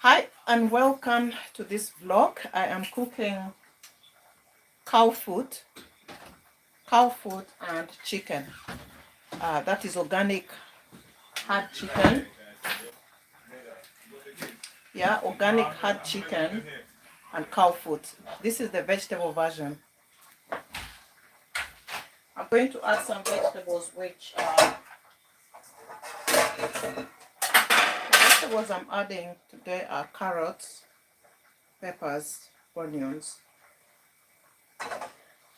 Hi and welcome to this vlog. I am cooking cow food, and chicken. That is organic hard chicken. Yeah, organic hard chicken and cow food. This is the vegetable version. I'm going to add some vegetables, which the vegetables I'm adding today are carrots, peppers, onions.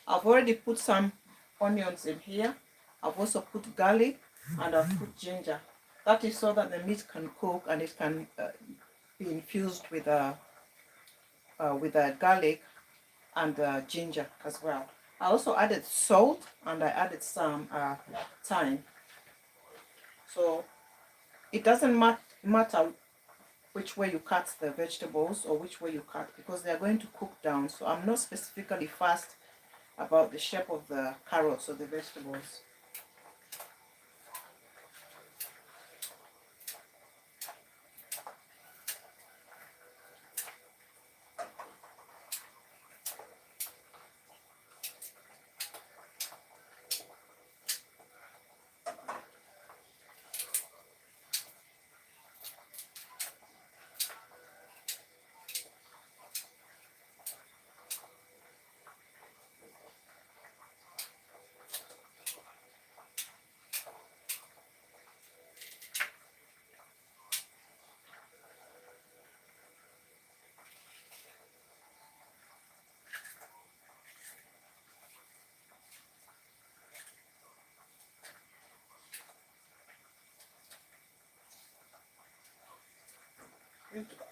I've already put some onions in here. I've also put garlic and I've put ginger. That is so that the meat can cook and it can be infused with garlic and ginger as well. I also added salt and I added some thyme. So it doesn't matter which way you cut the vegetables or which way you cut, because they are going to cook down. So I'm not specifically fussed about the shape of the carrots or the vegetables.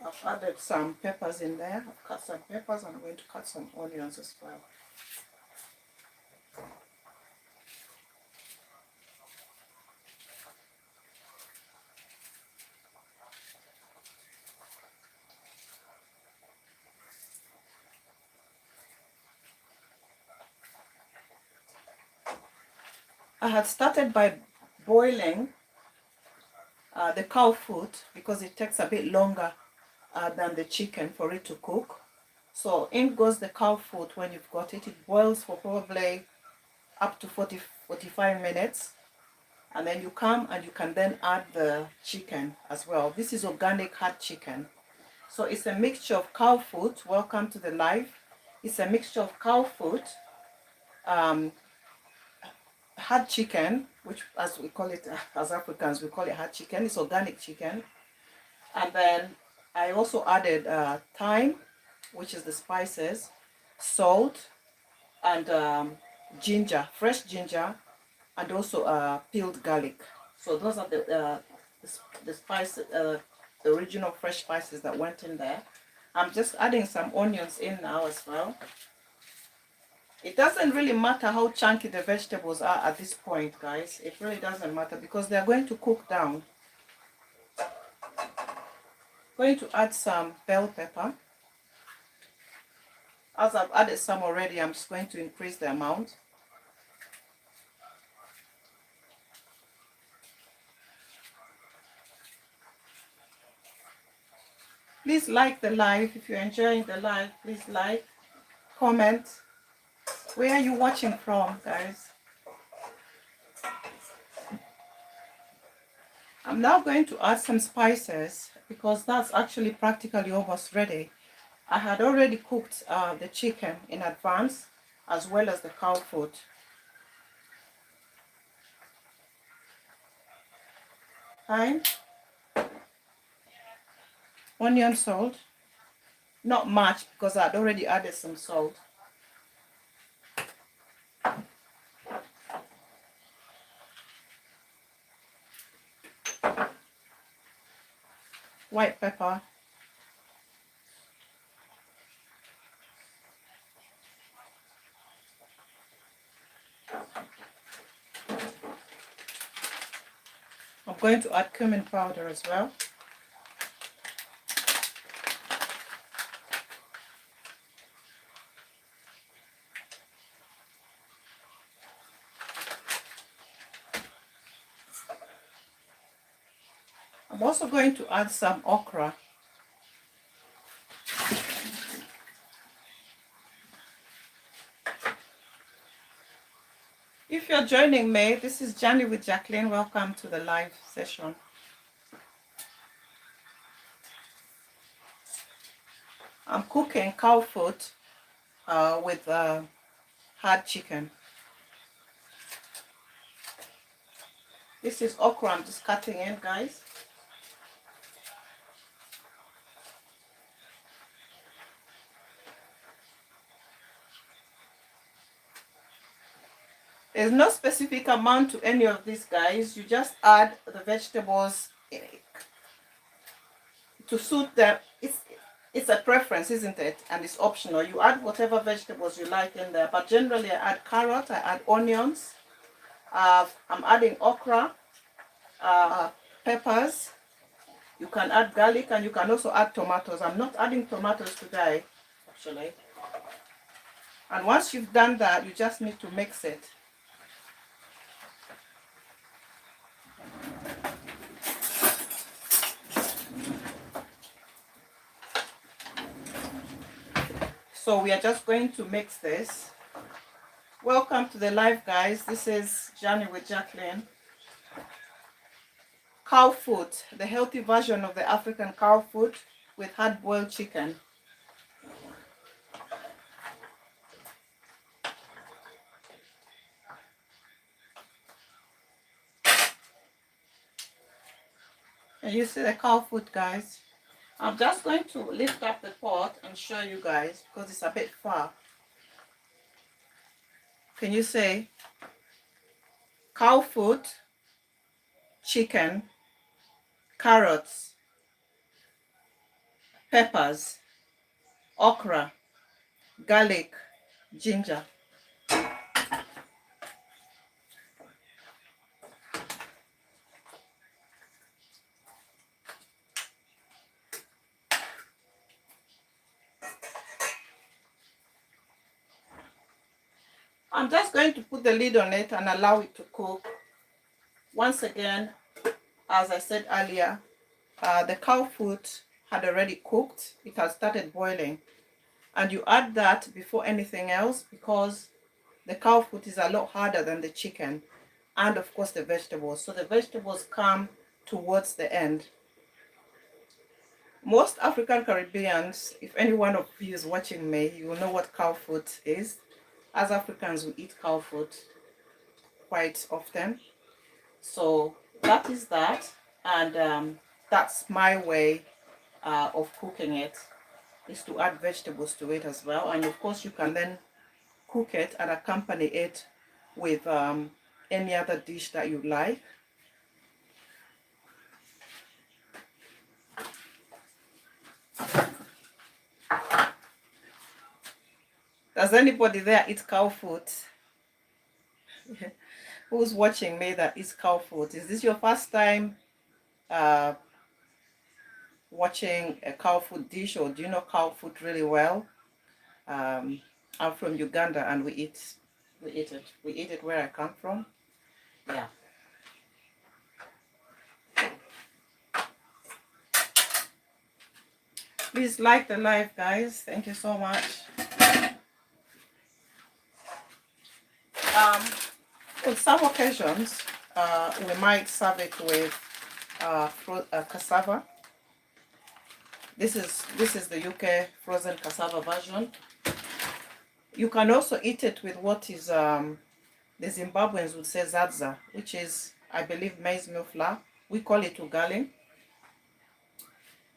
I've added some peppers in there. I've cut some peppers and I'm going to cut some onions as well. I had started by boiling the cow foot because it takes a bit longer than the chicken for it to cook. So in goes the cow foot. When you've got it, it boils for probably up to 45 minutes. And then you come and you can then add the chicken as well. This is organic hard chicken. So it's a mixture of cow foot. Welcome to the live. It's a mixture of cow foot, hard chicken, which as we call it as Africans, we call it hard chicken. It's organic chicken. And then I also added thyme, which is the spices, salt, and ginger, fresh ginger, and also peeled garlic. So those are the spices, the original fresh spices that went in there. I'm just adding some onions in now as well. It doesn't really matter how chunky the vegetables are at this point, guys. It really doesn't matter because they're going to cook down. Going to add some bell pepper. As I've added some already, I'm just going to increase the amount. Please like the live. If you're enjoying the live, please like, comment. Where are you watching from, guys? I'm now going to add some spices because that's actually practically almost ready. I had already cooked the chicken in advance as well as the cow foot. Thyme, onion, salt. Not much because I'd already added some salt. White pepper. I'm going to add cumin powder as well. I'm also going to add some okra. If you're joining me, this is Journey with Jackqueline. Welcome to the live session. I'm cooking cow foot with hard chicken. This is okra I'm just cutting in, guys. There's no specific amount to any of these, guys. You just add the vegetables to suit them. It's a preference, isn't it? And it's optional. You add whatever vegetables you like in there. But generally, I add carrot, I add onions. I'm adding okra, peppers. You can add garlic, and you can also add tomatoes. I'm not adding tomatoes today, actually. And once you've done that, you just need to mix it. So we are just going to mix this. Welcome to the live, guys. This is Journey with Jackqueline. Cow foot, the healthy version of the African cow foot with hard-boiled chicken. And you see the cow foot, guys. I'm just going to lift up the pot and show you guys because it's a bit far. Can you say cow foot, chicken, carrots, peppers, okra, garlic, ginger. I'm just going to put the lid on it and allow it to cook. Once again, as I said earlier, the cow foot had already cooked. It had started boiling. And you add that before anything else because the cow foot is a lot harder than the chicken. And of course the vegetables. So the vegetables come towards the end. Most African Caribbeans, if any one of you is watching me, you will know what cow foot is. As Africans, we eat cow foot quite often. So that is that. And that's my way of cooking it, is to add vegetables to it as well. And of course, you can then cook it and accompany it with any other dish that you like. Does anybody there eat cow foot? Who's watching me that eats cow foot? Is this your first time watching a cow foot dish, or do you know cow foot really well? I'm from Uganda and we eat it. We eat it where I come from. Yeah. Please like the live, guys. Thank you so much. On some occasions, we might serve it with cassava. This is the UK frozen cassava version. You can also eat it with what is the Zimbabweans would say zadza, which is, I believe, maize meal flour. We call it ugali.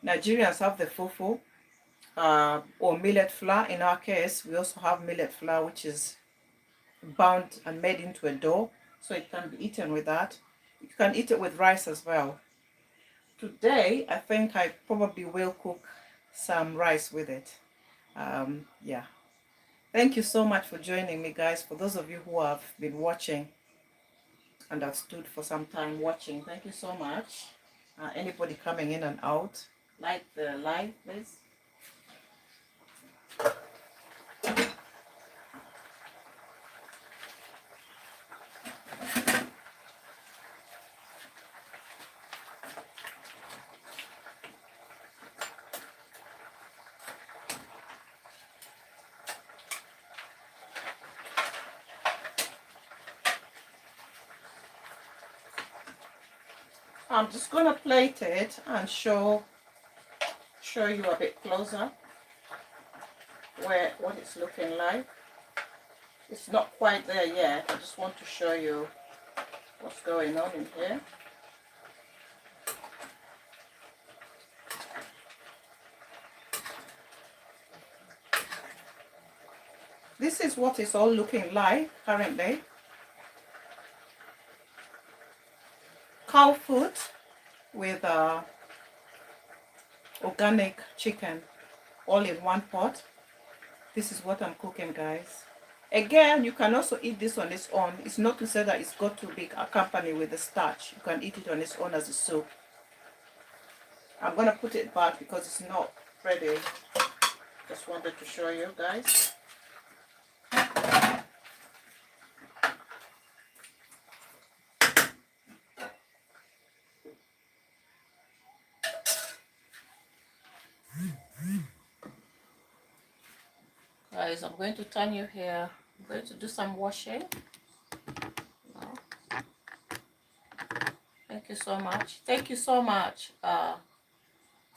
Nigerians have the fufu or millet flour. In our case, we also have millet flour, which is bound and made into a dough, so it can be eaten with that. You can eat it with rice as well. Today, I think I probably will cook some rice with it. Yeah. Thank you so much for joining me, guys. For those of you who have been watching and have stood for some time watching, thank you so much. Anybody coming in and out, like the live, please. I'm just going to plate it and show you a bit closer what it's looking like. It's not quite there yet. I just want to show you what's going on in here. This is what it's all looking like currently. Cow food with organic chicken all in one pot. This is what I'm cooking, guys. Again, you can also eat this on its own. It's not to say that it's got to be accompanied with the starch. You can eat it on its own as a soup. I'm going to put it back because it's not ready. Just wanted to show you guys. Guys, I'm going to turn you here. I'm going to do some washing. Thank you so much. Thank you so much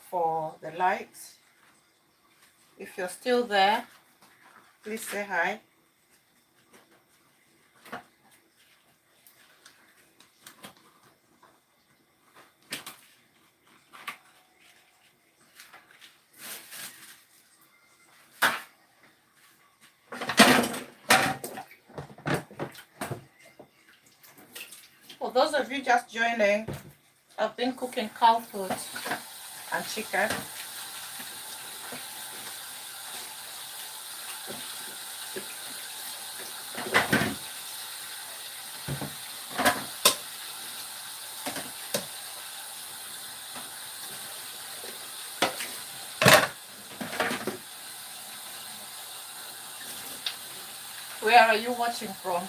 for the likes. If you're still there, please say hi. For those of you just joining, I've been cooking cow food and chicken. Where are you watching from?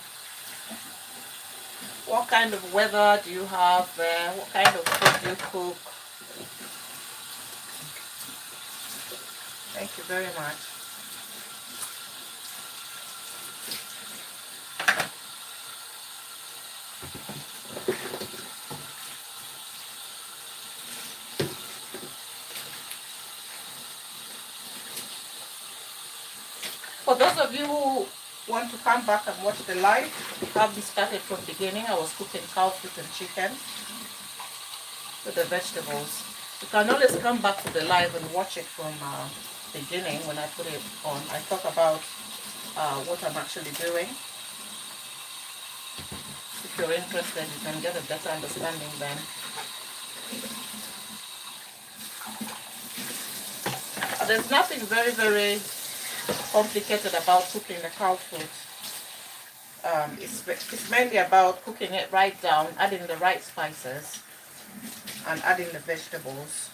What kind of weather do you have there? What kind of food do you cook? Thank you very much. For those of you who want to come back and watch the live, have this started from the beginning. I was cooking cow food and chicken with the vegetables. You can always come back to the live and watch it from the beginning when I put it on. I talk about what I'm actually doing. If you're interested, you can get a better understanding then. There's nothing very, very complicated about cooking the cow food. It's mainly about cooking it right down, adding the right spices, and adding the vegetables.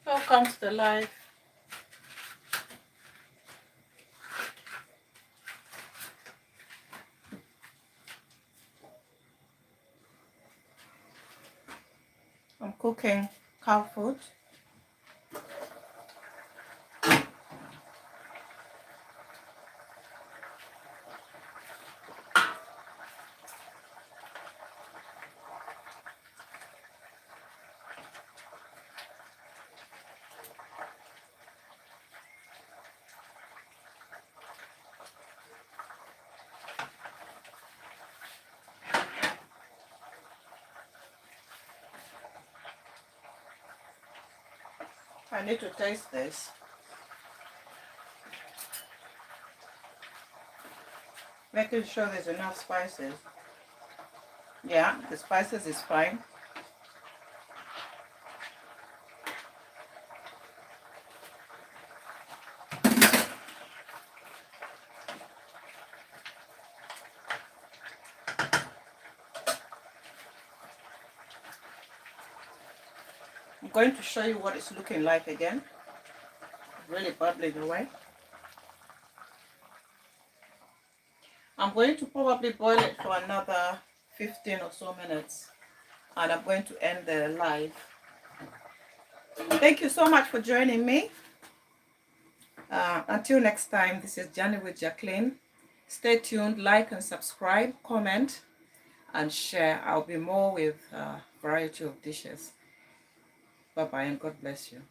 Welcome to the live. I'm cooking cow food. I need to taste this. Making sure there's enough spices. Yeah, the spices is fine. I'm going to show you what it's looking like again. Really bubbling away. I'm going to probably boil it for another 15 or so minutes, and I'm going to end the live. Thank you so much for joining me. Until next time, this is Journey with Jackqueline. Stay tuned, like and subscribe, comment and share. I'll be more with a variety of dishes. Bye bye and God bless you.